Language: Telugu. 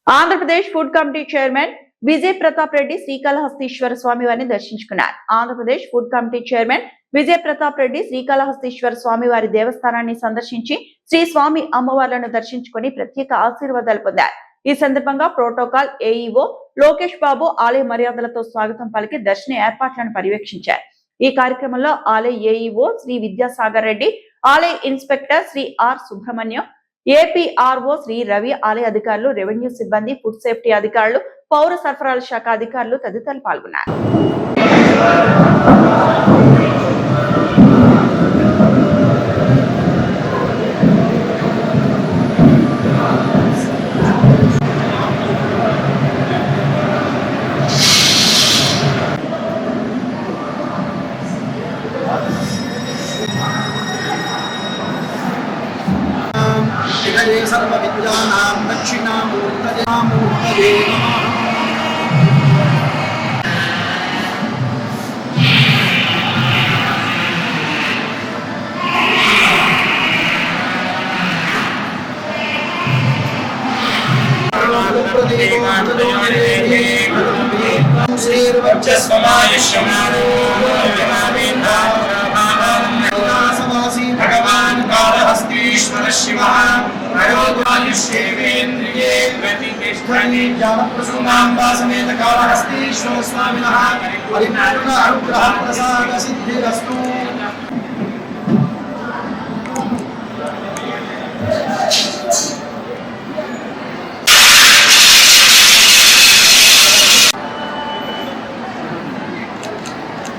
Andhra Pradesh food committee chairman Vijay Pratap Reddy Srikalahasteeswara స్వామి వారిని దర్శించుకున్నారు. Andhra Pradesh food committee chairman Vijay Pratap Reddy Srikalahasteeswara స్వామి వారి దేవస్థానాన్ని సందర్శించి శ్రీ స్వామి అమ్మవార్లను దర్శించుకుని ప్రత్యేక ఆశీర్వాదాలు పొందారు. ఈ సందర్భంగా ప్రోటోకాల్ ఏఈఓ లోకేష్ బాబు ఆలయ మర్యాదలతో స్వాగతం పలికి దర్శన ఏర్పాట్లను పర్యవేక్షించారు. ఈ కార్యక్రమంలో ఆలయ ఏఈఓ శ్రీ విద్యాసాగర్ రెడ్డి, ఆలయ inspector Shri R Subrahmanyam, APRO Shri Ravi, ఆలయ అధికారులు, రెవెన్యూ సిబ్బంది, ఫుడ్ సేఫ్టీ అధికారులు, పౌర సరఫరాల శాఖ అధికారులు తదితరులు పాల్గొన్నారు. सर्वविद्यानां दक्षिणामूर्तये नमः। भगवान कालहस्तीश्वर शिवः अयोध्यायुष्येवेन्द्रिये प्रतिष्ठति ज्ञानप्रसूनाम्बा समेत कालहस्तीश्वर स्वामिनः परिपूर्ण अनुग्रह प्रसाद सिद्धिरस्तु।